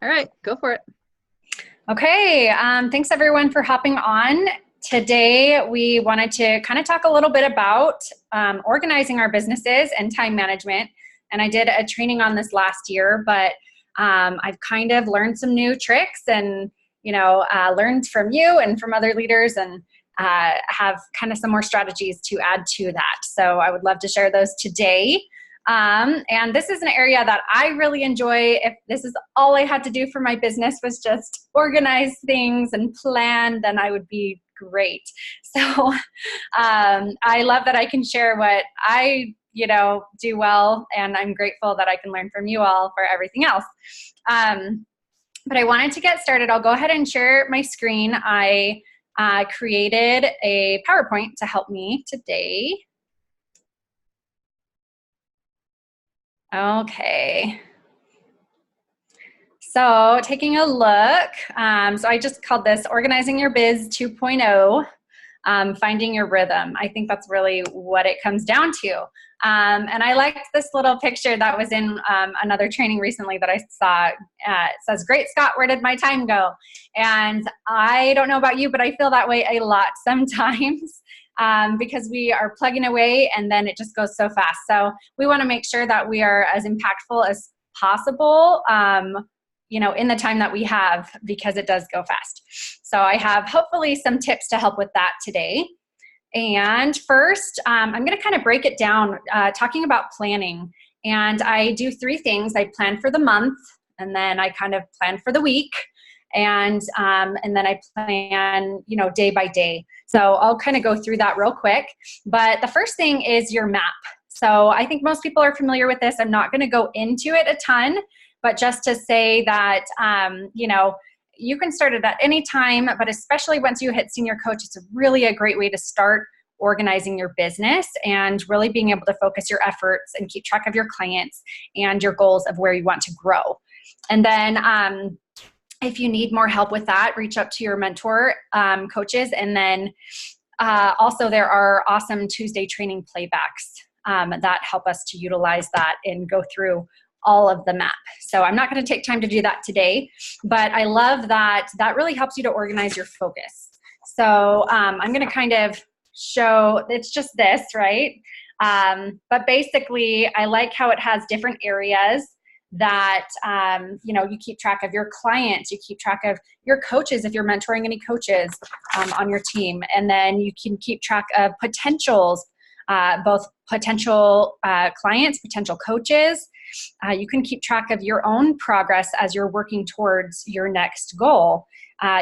All right, go for it. Okay, thanks everyone for hopping on. Today we wanted to kind of talk a little bit about organizing our businesses and time management. And I did a training on this last year, but I've kind of learned some new tricks and learned from you and from other leaders, and have kind of some more strategies to add to that. So I would love to share those today. And this is an area that I really enjoy. If this is all I had to do for my business was just organize things and plan, then I would be great. So I love that I can share what I do well, and I'm grateful that I can learn from you all for everything else. But I wanted to get started. I'll go ahead and share my screen. I created a PowerPoint to help me today. Okay. So taking a look, so I just called this Organizing Your Biz 2.0, Finding Your Rhythm. I think that's really what it comes down to. And I liked this little picture that was in another training recently that I saw. It says, "Great Scott, where did my time go?" And I don't know about you, but I feel that way a lot sometimes. Because we are plugging away and then it just goes so fast. So we want to make sure that we are as impactful as possible, in the time that we have, because it does go fast. So I have hopefully some tips to help with that today. And first, I'm going to kind of break it down, talking about planning. And I do three things. I plan for the month, and then I kind of plan for the week, and then I plan, day by day. So I'll kind of go through that real quick. But the first thing is your map. So I think most people are familiar with this. I'm not going to go into it a ton, but just to say that, you can start it at any time, but especially once you hit senior coach, it's really a great way to start organizing your business and really being able to focus your efforts and keep track of your clients and your goals of where you want to grow. And then, if you need more help with that, reach out to your mentor coaches. And then also there are awesome Tuesday training playbacks that help us to utilize that and go through all of the map. So I'm not going to take time to do that today, but I love that that really helps you to organize your focus. So I'm going to kind of show, it's just this, right? But basically I like how it has different areas that, you keep track of your clients, you keep track of your coaches if you're mentoring any coaches on your team. And then you can keep track of potentials, both potential clients, potential coaches. You can keep track of your own progress as you're working towards your next goal.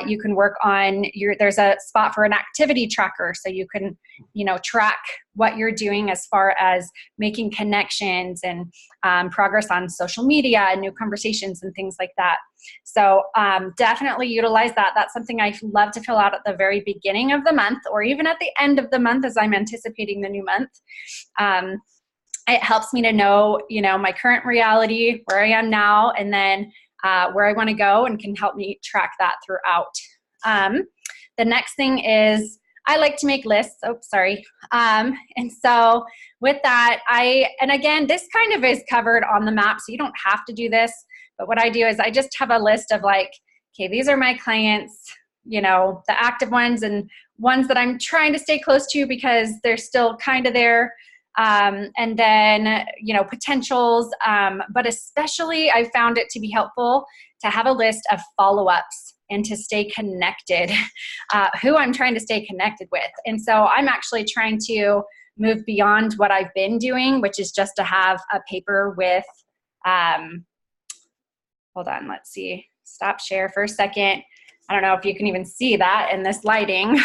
You can work on there's a spot for an activity tracker, so you can, track what you're doing as far as making connections and progress on social media and new conversations and things like that. So definitely utilize that. That's something I love to fill out at the very beginning of the month, or even at the end of the month as I'm anticipating the new month. It helps me to know, my current reality, where I am now, and then where I want to go, and can help me track that throughout. The next thing is I like to make lists. Oh, sorry. And so with that, and again, this kind of is covered on the map, so you don't have to do this. But what I do is I just have a list of like, okay, these are my clients, the active ones and ones that I'm trying to stay close to because they're still kind of there. And then, potentials, but especially I found it to be helpful to have a list of follow-ups and to stay connected, who I'm trying to stay connected with. And so I'm actually trying to move beyond what I've been doing, which is just to have a paper with, hold on, let's see, stop share for a second. I don't know if you can even see that in this lighting,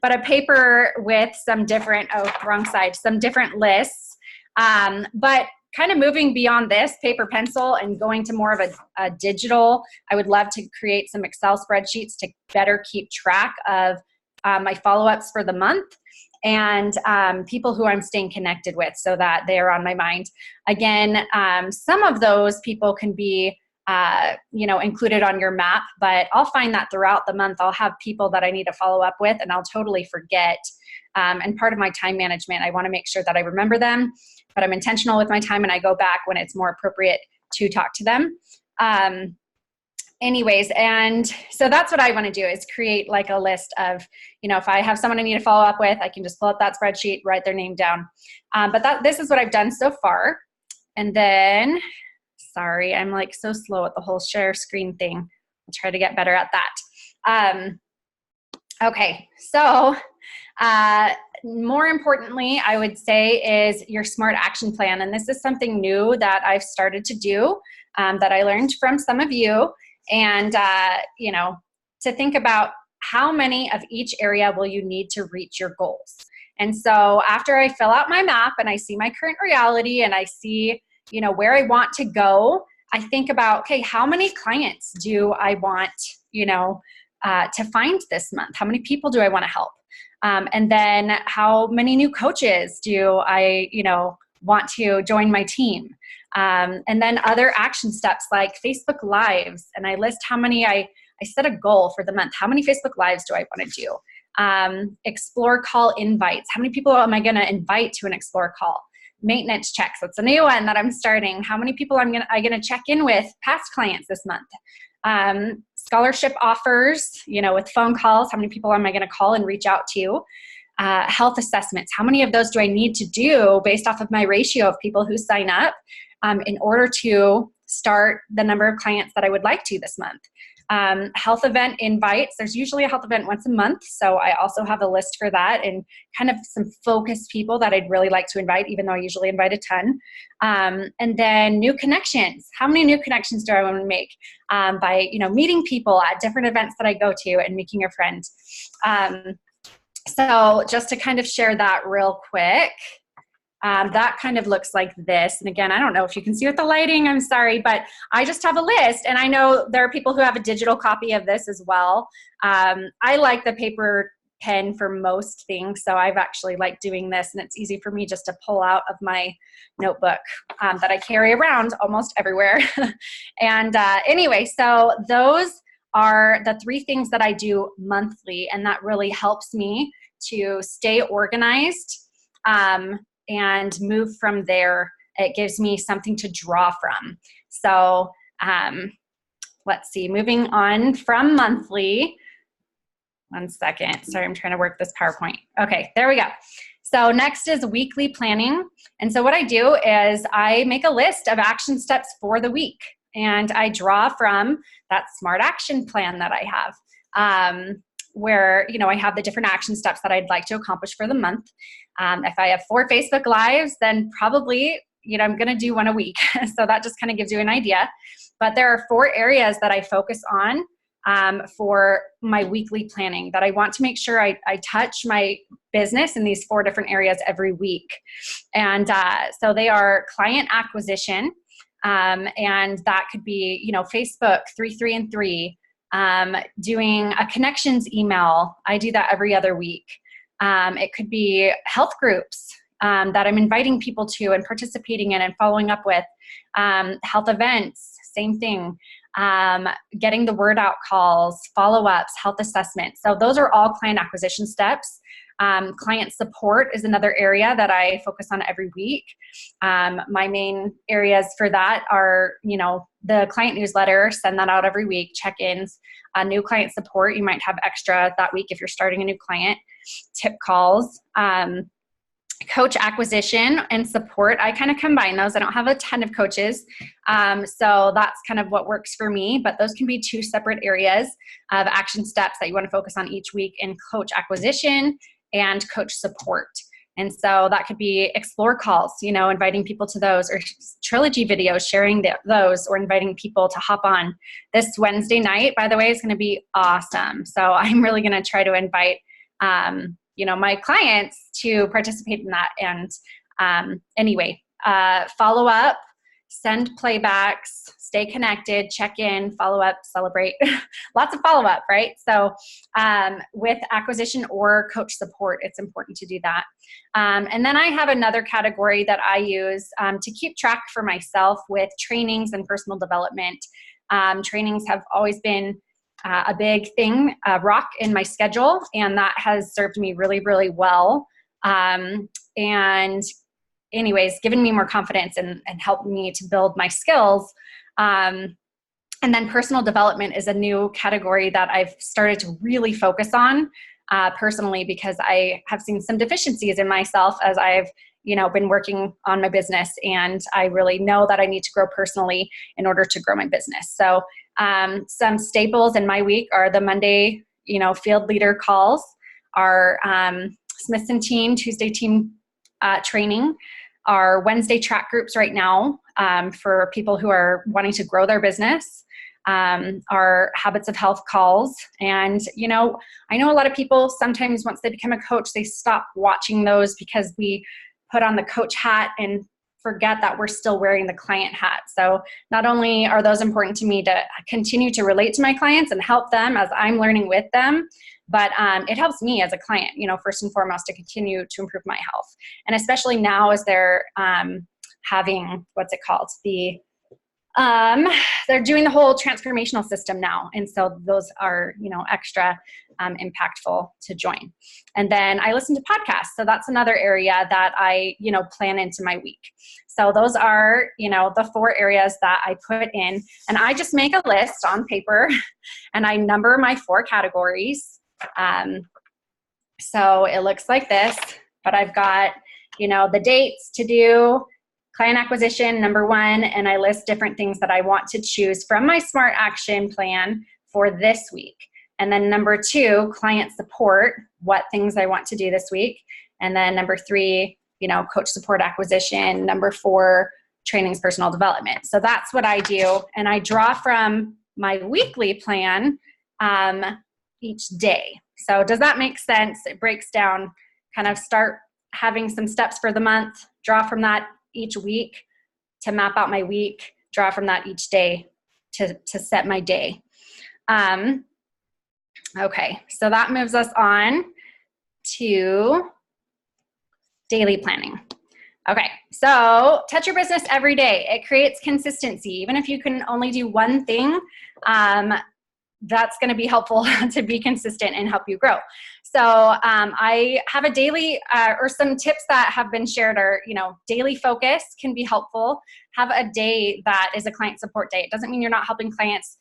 but a paper with some different, wrong side, some different lists. But kind of moving beyond this paper pencil and going to more of a digital, I would love to create some Excel spreadsheets to better keep track of my follow-ups for the month and people who I'm staying connected with so that they are on my mind. Again, some of those people can be included on your map, but I'll find that throughout the month, I'll have people that I need to follow up with and I'll totally forget. And part of my time management, I want to make sure that I remember them, but I'm intentional with my time and I go back when it's more appropriate to talk to them. anyways, and so that's what I want to do, is create like a list of, if I have someone I need to follow up with, I can just pull up that spreadsheet, write their name down. But this is what I've done so far. And then, sorry, I'm like so slow at the whole share screen thing. I'll try to get better at that. Okay, so more importantly, I would say, is your SMART action plan. And this is something new that I've started to do, that I learned from some of you. And, to think about how many of each area will you need to reach your goals. And so after I fill out my map and I see my current reality and I see, where I want to go, I think about, okay, how many clients do I want, to find this month? How many people do I want to help? And then how many new coaches do I, want to join my team? And then other action steps like Facebook Lives. And I list how many, I set a goal for the month. How many Facebook Lives do I want to do? Explore call invites. How many people am I going to invite to an Explore call? Maintenance checks. That's a new one that I'm starting. How many people I'm going to check in with past clients this month? Scholarship offers, with phone calls. How many people am I going to call and reach out to? Health assessments. How many of those do I need to do based off of my ratio of people who sign up, in order to start the number of clients that I would like to this month? Health event invites. There's usually a health event once a month, so I also have a list for that, and kind of some focused people that I'd really like to invite, even though I usually invite a ton. And then new connections. How many new connections do I want to make, by meeting people at different events that I go to and making a friend? So just to kind of share that real quick. That kind of looks like this. And again, I don't know if you can see with the lighting, I'm sorry, but I just have a list. And I know there are people who have a digital copy of this as well. I like the paper pen for most things. So I've actually liked doing this, and it's easy for me just to pull out of my notebook, that I carry around almost everywhere. And anyway, so those are the 3 things that I do monthly, and that really helps me to stay organized, and move from there. It gives me something to draw from. So let's see, moving on from monthly. One second, sorry, I'm trying to work this PowerPoint. Okay, there we go. So next is weekly planning. And so what I do is I make a list of action steps for the week, and I draw from that SMART action plan that I have. Where, I have the different action steps that I'd like to accomplish for the month. If I have 4 Facebook Lives, then probably, I'm going to do one a week. So that just kind of gives you an idea. But there are 4 areas that I focus on, for my weekly planning, that I want to make sure I touch my business in these 4 different areas every week. And so they are client acquisition, and that could be, Facebook 3, and 3. Doing a connections email. I do that every other week. It could be health groups, that I'm inviting people to and participating in and following up with. Health events, same thing. Getting the word out calls, follow-ups, health assessments. So those are all client acquisition steps. Client support is another area that I focus on every week. My main areas for that are, the client newsletter, send that out every week, check-ins, new client support. You might have extra that week if you're starting a new client, tip calls, coach acquisition and support. I kind of combine those. I don't have a ton of coaches. So that's kind of what works for me, but those can be 2 separate areas of action steps that you want to focus on each week in coach acquisition and coach support. And so that could be explore calls, inviting people to those, or trilogy videos, sharing those, or inviting people to hop on. This Wednesday night, by the way, is going to be awesome. So I'm really going to try to invite, my clients to participate in that. And anyway, follow up, send playbacks, stay connected, check in, follow up, celebrate. Lots of follow up, right? So with acquisition or coach support, it's important to do that. And then I have another category that I use to keep track for myself with trainings and personal development. Trainings have always been a big thing, a rock in my schedule, and that has served me really, really well. And anyways, given me more confidence and helped me to build my skills. And then personal development is a new category that I've started to really focus on personally, because I have seen some deficiencies in myself as I've been working on my business, and I really know that I need to grow personally in order to grow my business. So some staples in my week are the Monday, field leader calls, our Smithson team, Tuesday team training, our Wednesday track groups right now for people who are wanting to grow their business, our habits of health calls. And, I know a lot of people sometimes once they become a coach, they stop watching those because we put on the coach hat and forget that we're still wearing the client hat. So not only are those important to me to continue to relate to my clients and help them as I'm learning with them, but it helps me as a client, first and foremost, to continue to improve my health. And especially now as they're having, they're doing the whole transformational system now. And so those are, extra impactful to join. And then I listen to podcasts. So that's another area that I, plan into my week. So those are, the 4 areas that I put in, and I just make a list on paper and I number my 4 categories. So it looks like this, but I've got, the dates to do, client acquisition, number 1, and I list different things that I want to choose from my SMART action plan for this week. And then number 2, client support, what things I want to do this week. And then number 3, coach support acquisition. Number 4, trainings, personal development. So that's what I do. And I draw from my weekly plan each day. So does that make sense? It breaks down, kind of start having some steps for the month, draw from that each week to map out my week, draw from that each day to set my day. Okay, so that moves us on to daily planning. Okay, so touch your business every day. It creates consistency. Even if you can only do one thing, that's going to be helpful to be consistent and help you grow. So I have a daily or some tips that have been shared are, daily focus can be helpful. Have a day that is a client support day. It doesn't mean you're not helping clients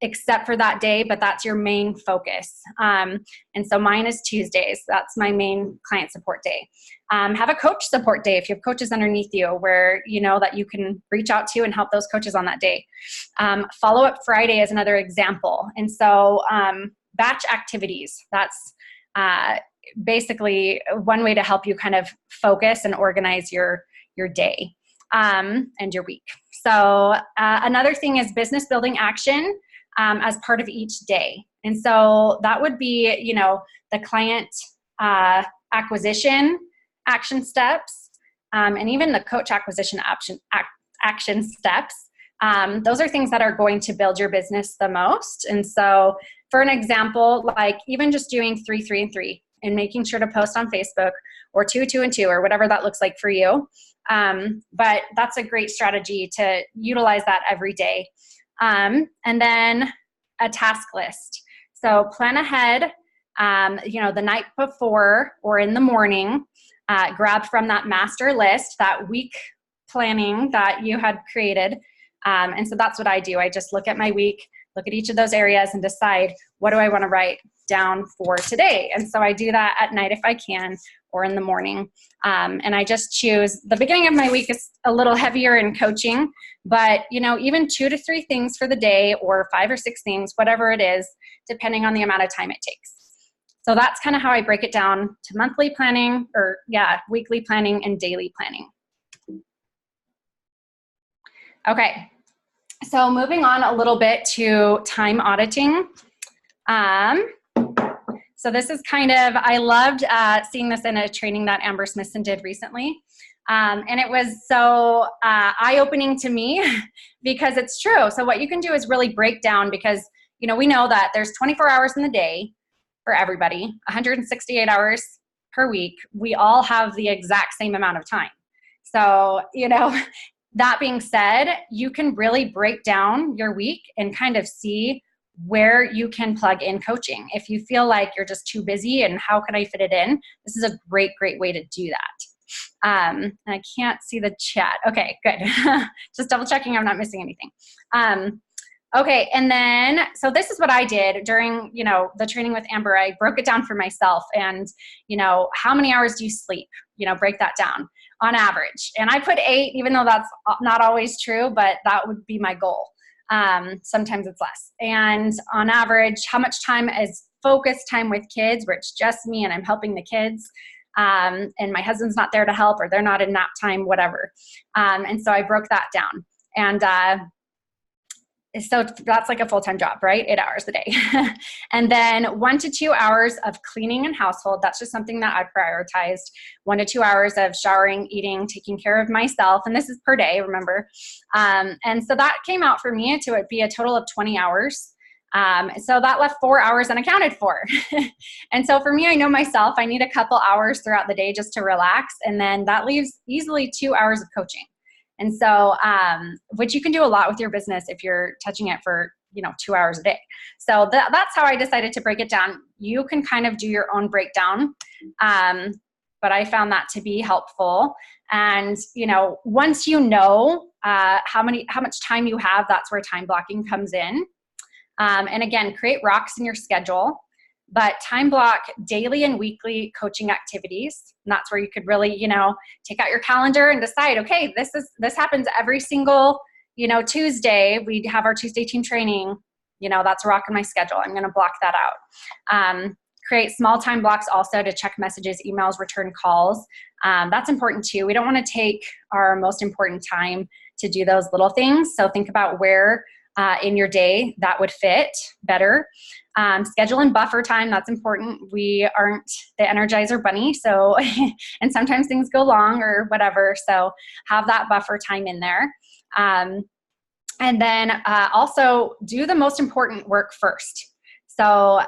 except for that day, but that's your main focus. And so mine is Tuesdays. That's my main client support day. Have a coach support day if you have coaches underneath you where you know that you can reach out to and help those coaches on that day. Follow-up Friday is another example. And so batch activities, that's basically one way to help you kind of focus and organize your day and your week. So another thing is business building action as part of each day. And so that would be, the client acquisition action steps, and even the coach acquisition action steps. Those are things that are going to build your business the most. And so for an example, like even just doing 3, 3, and 3 and making sure to post on Facebook, or 2, 2, and 2, or whatever that looks like for you. But that's a great strategy to utilize that every day. And then a task list. So plan ahead, the night before or in the morning, grab from that master list, that week planning that you had created. And so that's what I do. I just look at my week, look at each of those areas and decide, what do I want to write down for today? And so I do that at night if I can, or in the morning. And I just choose, the beginning of my week is a little heavier in coaching, but even 2 to 3 things for the day, or 5 or 6 things, whatever it is, depending on the amount of time it takes. So that's kind of how I break it down to monthly planning, or weekly planning and daily planning. Okay, so moving on a little bit to time auditing. So this is kind of, I loved seeing this in a training that Amber Smithson did recently. And it was so eye-opening to me because it's true. So what you can do is really break down, because, we know that there's 24 hours in the day for everybody, 168 hours per week. We all have the exact same amount of time. So, that being said, you can really break down your week and kind of see where you can plug in coaching. If you feel like you're just too busy and how can I fit it in, this is a great way to do that. I can't see the chat. Okay, good. Just double checking I'm not missing anything. Okay, and then, so this is what I did during, the training with Amber. I broke it down for myself and, how many hours do you sleep? Break that down on average. And I put 8, even though that's not always true, but that would be my goal. Sometimes it's less. And on average, how much time is focused time with kids where it's just me and I'm helping the kids, and my husband's not there to help, or they're not in nap time, whatever. And so I broke that down. And so that's like a full-time job, right? 8 hours a day. And then 1 to 2 hours of cleaning and household. That's just something that I prioritized. 1 to 2 hours of showering, eating, taking care of myself. And this is per day, remember? And so that came out for me to be a total of 20 hours. So that left 4 hours unaccounted for. And so for me, I know myself, I need a couple hours throughout the day just to relax. And then that leaves easily 2 hours of coaching. And so, which you can do a lot with your business if you're touching it for, 2 hours a day. So that's how I decided to break it down. You can kind of do your own breakdown. But I found that to be helpful. And, once how much time you have, that's where time blocking comes in. And again, create rocks in your schedule, but time block daily and weekly coaching activities. And that's where you could really, take out your calendar and decide, okay, this happens every single, Tuesday. We have our Tuesday team training. That's a rock in my schedule. I'm going to block that out. Create small time blocks also to check messages, emails, return calls. That's important too. We don't want to take our most important time to do those little things. So think about where in your day that would fit better. Schedule and buffer time, that's important. We aren't the Energizer bunny, so, and sometimes things go long or whatever, so have that buffer time in there. And then also do the most important work first. So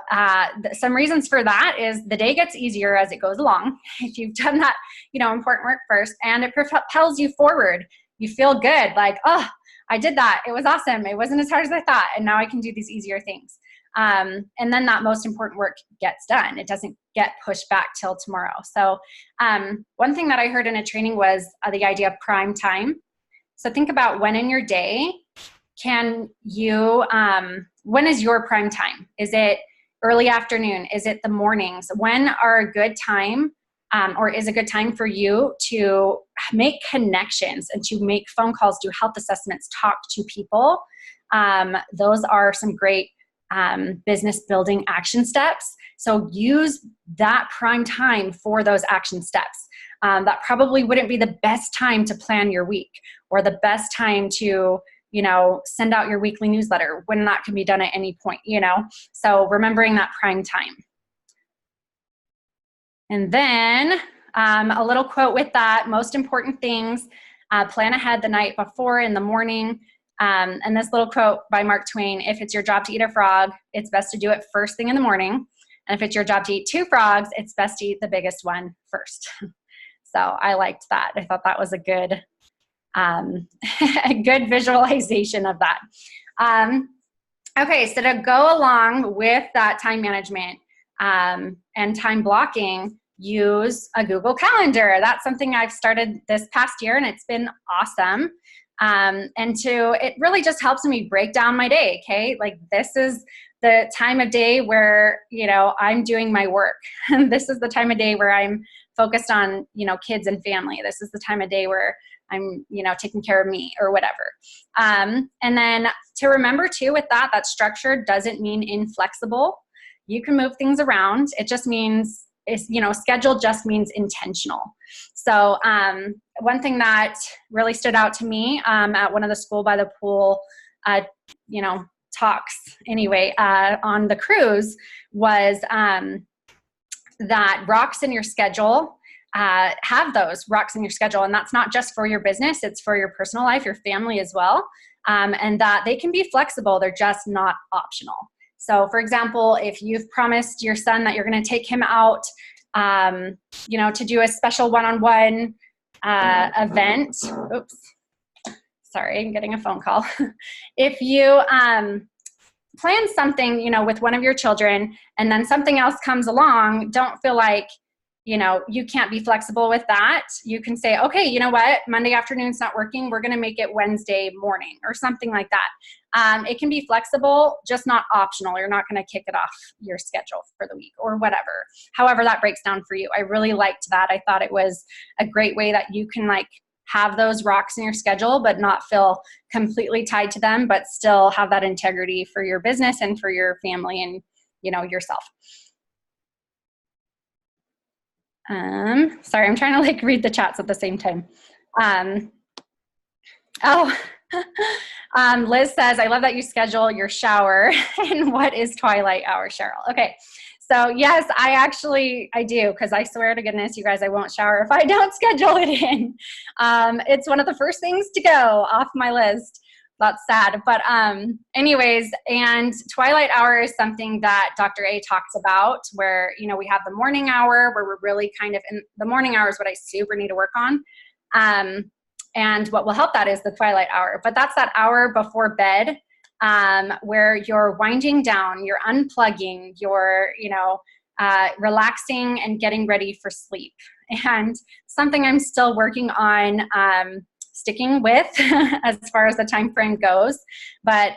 some reasons for that is the day gets easier as it goes along if you've done that, important work first, and it propels you forward. You feel good, like, oh, I did that. It was awesome. It wasn't as hard as I thought, and now I can do these easier things. And then that most important work gets done. It doesn't get pushed back till tomorrow. So one thing that I heard in a training was the idea of prime time. So think about when in your day can you, when is your prime time? Is it early afternoon? Is it the mornings? When are a good time, or is a good time for you to make connections and to make phone calls, do health assessments, talk to people? Those are some great business building action steps. So use that prime time for those action steps. That probably wouldn't be the best time to plan your week or the best time to, send out your weekly newsletter, when that can be done at any point, So remembering that prime time. And then a little quote with that, most important things, plan ahead the night before in the morning. And this little quote by Mark Twain, if it's your job to eat a frog, it's best to do it first thing in the morning. And if it's your job to eat 2 frogs, it's best to eat the biggest one first. So I liked that. I thought that was a good, a good visualization of that. Okay, so to go along with that time management and time blocking, use a Google Calendar. That's something I've started this past year, and it's been awesome. It really just helps me break down my day, okay? Like, this is the time of day where, I'm doing my work. This is the time of day where I'm focused on, kids and family. This is the time of day where I'm, taking care of me or whatever. And then to remember too with that structure doesn't mean inflexible. You can move things around. It just means, schedule just means intentional. So one thing that really stood out to me at one of the School by the Pool, talks anyway, on the cruise was that rocks in your schedule, have those rocks in your schedule. And that's not just for your business, it's for your personal life, your family as well. And that they can be flexible. They're just not optional. So for example, if you've promised your son that you're going to take him out, to do a special one-on-one event. Oops. Sorry, I'm getting a phone call. If you plan something, with one of your children and then something else comes along, don't feel like, you can't be flexible with that. You can say, okay, you know what? Monday afternoon's not working. We're going to make it Wednesday morning or something like that. It can be flexible, just not optional. You're not going to kick it off your schedule for the week or whatever. However that breaks down for you. I really liked that. I thought it was a great way that you can like have those rocks in your schedule, but not feel completely tied to them, but still have that integrity for your business and for your family and, you know, yourself. Sorry, I'm trying to like read the chats at the same time. Liz says, I love that you schedule your shower. And what is twilight hour, Cheryl? Okay. So yes, I do, because I swear to goodness, you guys, I won't shower if I don't schedule it in. It's one of the first things to go off my list. That's sad. But anyways, and twilight hour is something that Dr. A talks about, where, you know, we have the morning hour where we're really kind of in the morning hour is what I super need to work on. And what will help that is the twilight hour. But that's that hour before bed, where you're winding down, you're unplugging, you're, you know, relaxing and getting ready for sleep. And something I'm still working on sticking with as far as the time frame goes. But,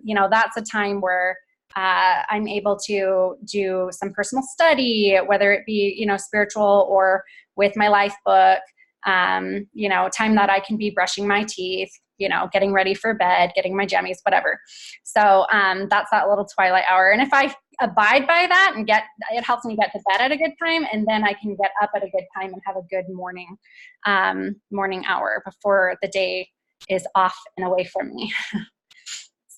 you know, that's a time where I'm able to do some personal study, whether it be, you know, spiritual or with my life book. You know, time that I can be brushing my teeth, you know, getting ready for bed, getting my jammies, whatever. So that's that little twilight hour. And if I abide by that and it helps me get to bed at a good time, and then I can get up at a good time and have a good morning hour before the day is off and away from me.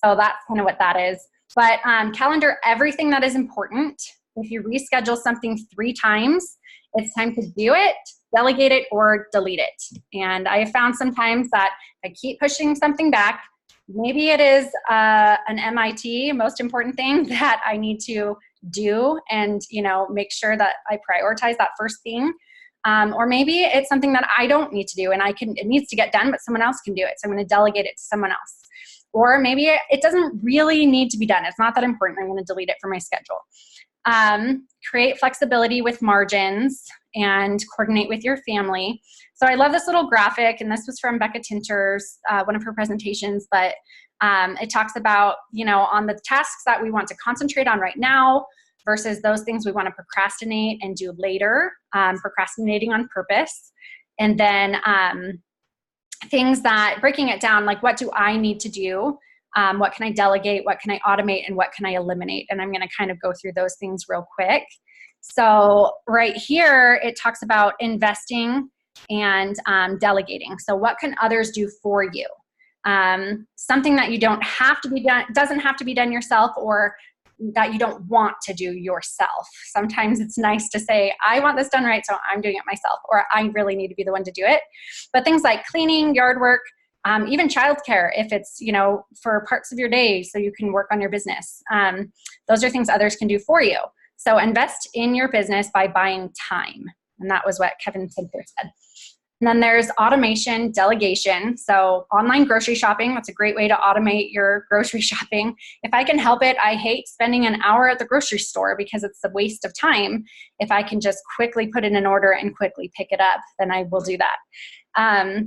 So that's kind of what that is. But calendar everything that is important. If you reschedule something 3 times, it's time to do it, delegate it, or delete it. And I have found sometimes that I keep pushing something back. Maybe it is an MIT, most important thing that I need to do, and, you know, make sure that I prioritize that first thing. Or maybe it's something that I don't need to do, and it needs to get done, but someone else can do it. So I'm going to delegate it to someone else. Or maybe it doesn't really need to be done. It's not that important. I'm going to delete it from my schedule. Create flexibility with margins and coordinate with your family. So I love this little graphic, and this was from Becca Tinter's, one of her presentations, but it talks about, you know, on the tasks that we want to concentrate on right now versus those things we want to procrastinate and do later, procrastinating on purpose. And then things that, breaking it down, like what do I need to do? What can I delegate? What can I automate? And what can I eliminate? And I'm going to kind of go through those things real quick. So right here, it talks about investing and delegating. So what can others do for you? Something that you don't have to be done, doesn't have to be done yourself, or that you don't want to do yourself. Sometimes it's nice to say, I want this done right, so I'm doing it myself, or I really need to be the one to do it. But things like cleaning, yard work, even childcare, if it's, you know, for parts of your day so you can work on your business. Those are things others can do for you. So invest in your business by buying time. And that was what Kevin Tinter said. And then there's automation, delegation. So online grocery shopping, that's a great way to automate your grocery shopping. If I can help it, I hate spending an hour at the grocery store because it's a waste of time. If I can just quickly put in an order and quickly pick it up, then I will do that.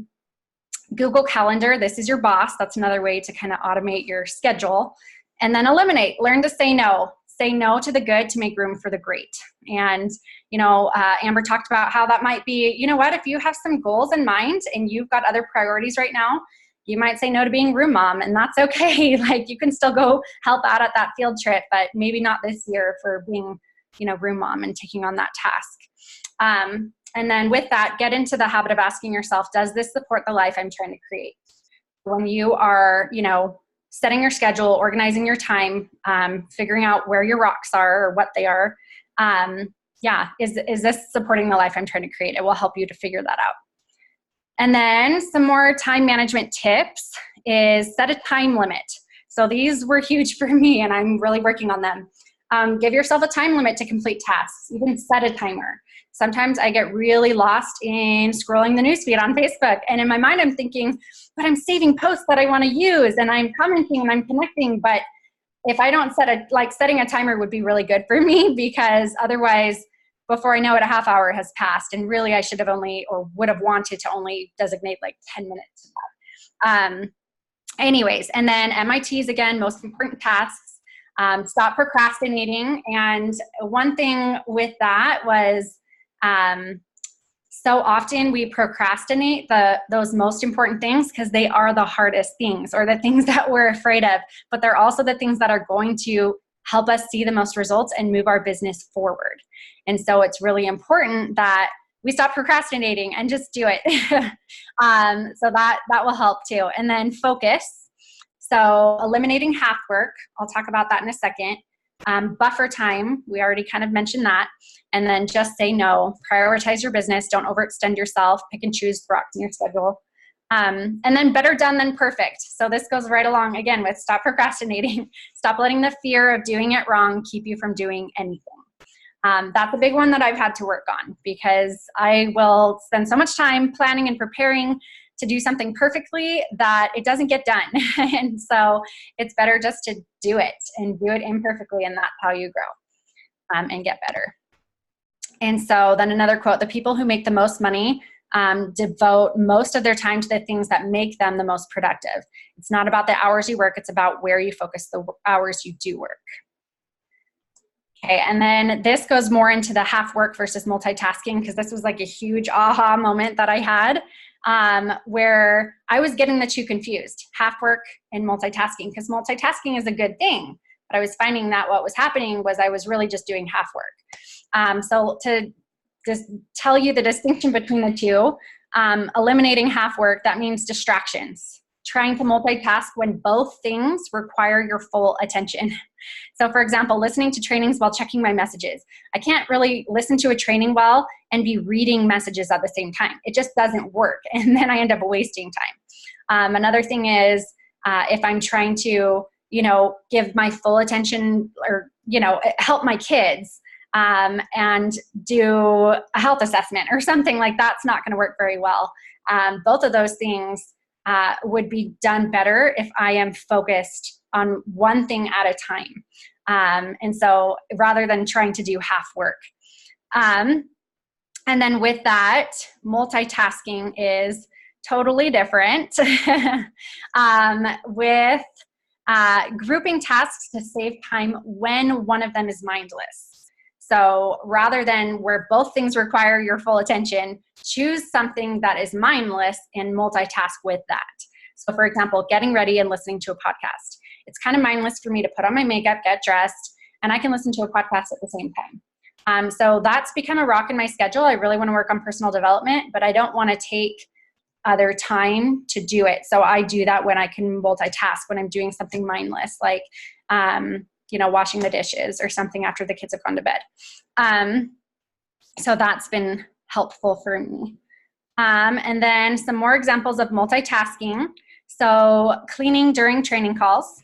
Google Calendar, this is your boss. That's another way to kind of automate your schedule. And then eliminate, learn to say no. Say no to the good to make room for the great. And, you know, Amber talked about how that might be, you know what, if you have some goals in mind and you've got other priorities right now, you might say no to being room mom, and that's okay. Like, you can still go help out at that field trip, but maybe not this year for being, you know, room mom and taking on that task. And then with that, get into the habit of asking yourself, does this support the life I'm trying to create? When you are, you know, setting your schedule, organizing your time, figuring out where your rocks are or what they are, yeah, is this supporting the life I'm trying to create? It will help you to figure that out. And then some more time management tips is set a time limit. So these were huge for me, and I'm really working on them. Give yourself a time limit to complete tasks. Even set a timer. Sometimes I get really lost in scrolling the newsfeed on Facebook, and in my mind I'm thinking, but I'm saving posts that I want to use, and I'm commenting and I'm connecting. But if I don't setting a timer would be really good for me, because otherwise, before I know it, a half hour has passed, and really I should have only, or would have wanted to only designate like 10 minutes to that. anyways, and then MIT's, again, most important tasks. Stop procrastinating. And one thing with that was, so often we procrastinate those most important things because they are the hardest things, or the things that we're afraid of, but they're also the things that are going to help us see the most results and move our business forward. And so it's really important that we stop procrastinating and just do it. So that will help too. And then focus. So eliminating half work. I'll talk about that in a second. Buffer time. We already kind of mentioned that. And then just say no. Prioritize your business. Don't overextend yourself. Pick and choose blocks in your schedule. And then better done than perfect. So this goes right along again with stop procrastinating. Stop letting the fear of doing it wrong keep you from doing anything. That's a big one that I've had to work on, because I will spend so much time planning and preparing to do something perfectly that it doesn't get done. And so it's better just to do it and do it imperfectly, and that's how you grow and get better. And so then another quote, the people who make the most money devote most of their time to the things that make them the most productive. It's not about the hours you work, it's about where you focus the hours you do work. Okay, and then this goes more into the half work versus multitasking, because this was like a huge aha moment that I had, where I was getting the two confused, half work and multitasking, because multitasking is a good thing, but I was finding that what was happening was I was really just doing half work. So to just tell you the distinction between the two, eliminating half work, that means distractions. Trying to multitask when both things require your full attention. So for example, listening to trainings while checking my messages. I can't really listen to a training well and be reading messages at the same time. It just doesn't work. And then I end up wasting time. Another thing is if I'm trying to, give my full attention or, help my kids and do a health assessment or something like that's not going to work very well. Both of those things would be done better if I am focused on one thing at a time. And so rather than trying to do half work. And then with that, multitasking is totally different with grouping tasks to save time when one of them is mindless. So rather than where both things require your full attention, choose something that is mindless and multitask with that. So for example, getting ready and listening to a podcast. It's kind of mindless for me to put on my makeup, get dressed, and I can listen to a podcast at the same time. So that's become a rock in my schedule. I really want to work on personal development, but I don't want to take other time to do it. So I do that when I can multitask, when I'm doing something mindless, like washing the dishes or something after the kids have gone to bed. So that's been helpful for me. And then some more examples of multitasking. So cleaning during training calls.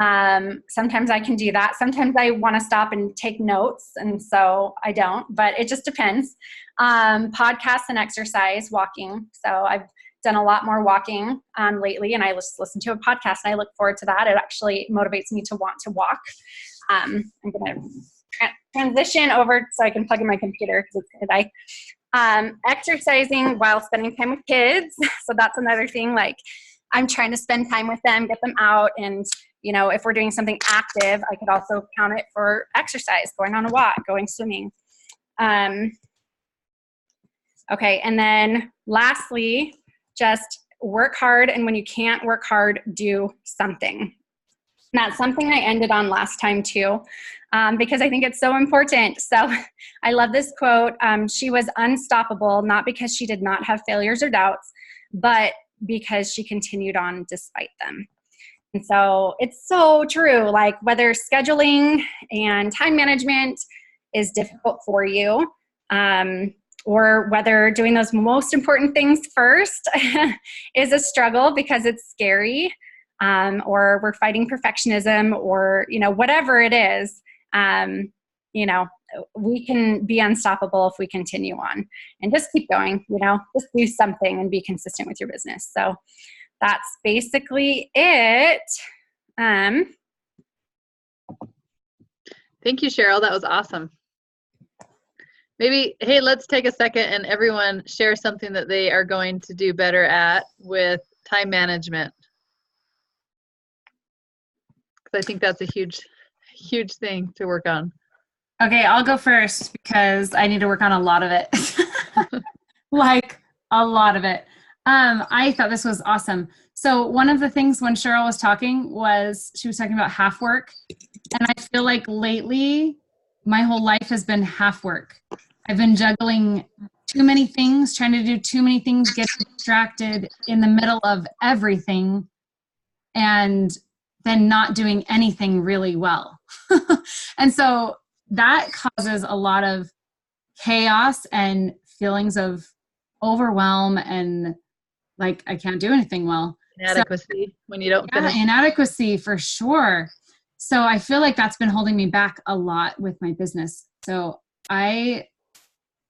Sometimes I can do that. Sometimes I want to stop and take notes, and so I don't, but it just depends. Podcasts and exercise, walking. So I've done a lot more walking lately, and I just listen to a podcast, and I look forward to that. It actually motivates me to want to walk. I'm going to transition over so I can plug in my computer because it's exercising while spending time with kids. So that's another thing. Like I'm trying to spend time with them, get them out, and if we're doing something active, I could also count it for exercise, going on a walk, going swimming. Okay, and then lastly, just work hard, and when you can't work hard, do something. And that's something I ended on last time too, because I think it's so important. So I love this quote. She was unstoppable, not because she did not have failures or doubts, but because she continued on despite them. And so it's so true, like whether scheduling and time management is difficult for you, or whether doing those most important things first is a struggle because it's scary, or we're fighting perfectionism, or, whatever it is, we can be unstoppable if we continue on and just keep going, just do something and be consistent with your business. So that's basically it. Thank you, Cheryl. That was awesome. Maybe, hey, let's take a second and everyone share something that they are going to do better at with time management. because I think that's a huge thing to work on. Okay, I'll go first because I need to work on a lot of it. Like a lot of it. I thought this was awesome. So one of the things when Cheryl was talking was she was talking about half work. And I feel like lately my whole life has been half work. I've been juggling too many things, trying to do too many things, get distracted in the middle of everything, and then not doing anything really well. And so that causes a lot of chaos and feelings of overwhelm and like I can't do anything well. Inadequacy when you don't finish. Inadequacy for sure. So I feel like that's been holding me back a lot with my business. So I'm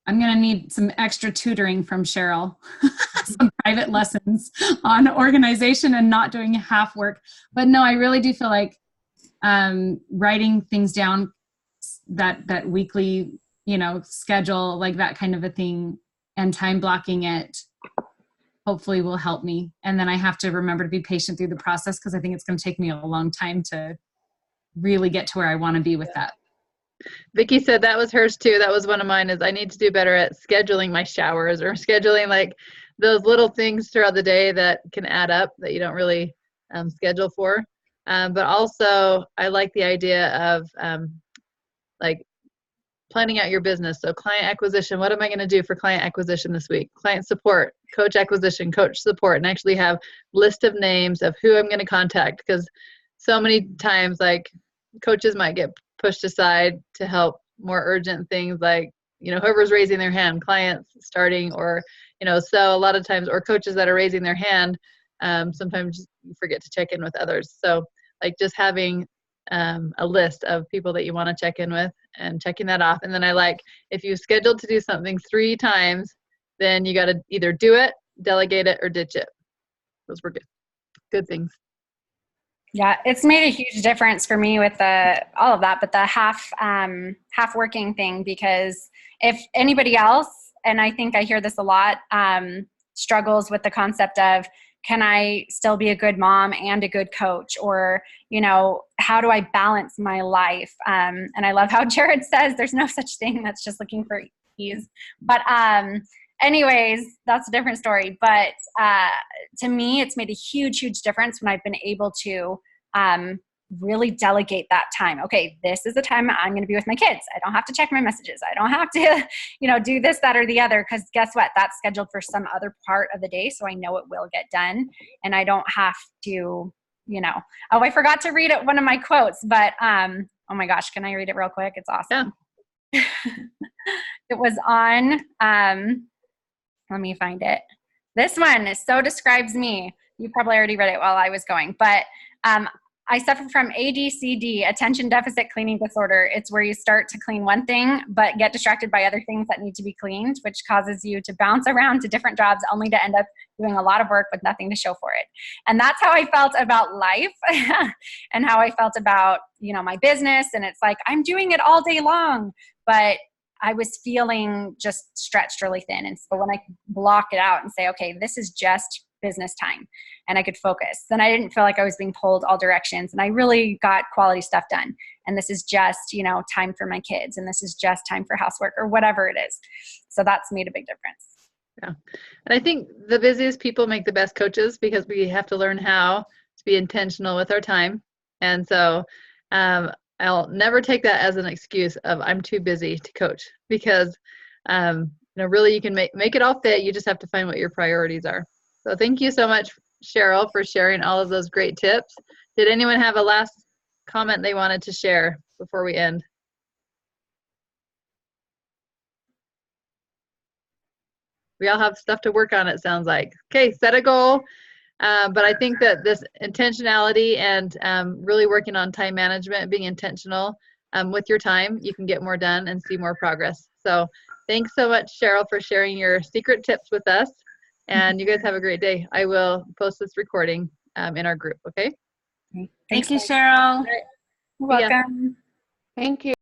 going to need some extra tutoring from Cheryl, some private lessons on organization and not doing half work. But no, I really do feel like writing things down, that weekly, schedule, like that kind of a thing, and time blocking it hopefully will help me. And then I have to remember to be patient through the process because I think it's going to take me a long time to really get to where I want to be with that. Vicki said that was hers too. That was one of mine, is I need to do better at scheduling my showers or scheduling like those little things throughout the day that can add up that you don't really schedule for. But also I like the idea of like planning out your business. So client acquisition, what am I going to do for client acquisition this week? Client support, coach acquisition, coach support, and actually have list of names of who I'm going to contact, because so many times like coaches might get pushed aside to help more urgent things like, whoever's raising their hand, clients starting, or, so a lot of times, or coaches that are raising their hand, sometimes you forget to check in with others. So like just having a list of people that you want to check in with and checking that off. And then I like, if you scheduled to do something 3 times, then you got to either do it, delegate it, or ditch it. Those were good things. Yeah, it's made a huge difference for me with all of that, but the half working thing, because if anybody else, and I think I hear this a lot, struggles with the concept of, can I still be a good mom and a good coach? Or, how do I balance my life? And I love how Jared says there's no such thing, that's just looking for ease. But anyways, that's a different story. But to me, it's made a huge difference when I've been able to really delegate that time. Okay, this is the time I'm going to be with my kids. I don't have to check my messages. I don't have to, do this, that, or the other, because guess what? That's scheduled for some other part of the day. So I know it will get done, and I don't have to, oh, I forgot to read one of my quotes, but oh my gosh, can I read it real quick? It's awesome. Yeah. It was on, let me find it. This one so describes me. You probably already read it while I was going, but I suffer from ADCD, attention deficit cleaning disorder. It's where you start to clean one thing, but get distracted by other things that need to be cleaned, which causes you to bounce around to different jobs only to end up doing a lot of work with nothing to show for it. And that's how I felt about life and how I felt about, my business. And it's like, I'm doing it all day long, but I was feeling just stretched really thin. And so when I could block it out and say, okay, this is just business time, and I could focus, then I didn't feel like I was being pulled all directions, and I really got quality stuff done. And this is just, time for my kids, and this is just time for housework or whatever it is. So that's made a big difference. Yeah. And I think the busiest people make the best coaches, because we have to learn how to be intentional with our time. And so I'll never take that as an excuse of I'm too busy to coach, because really you can make it all fit. You just have to find what your priorities are. So thank you so much, Cheryl, for sharing all of those great tips. Did anyone have a last comment they wanted to share before we end? We all have stuff to work on, it sounds like. Okay, set a goal. But I think that this intentionality and really working on time management, being intentional with your time, you can get more done and see more progress. So thanks so much, Cheryl, for sharing your secret tips with us. And you guys have a great day. I will post this recording in our group, okay? Thank you, Cheryl. You're welcome. Thank you.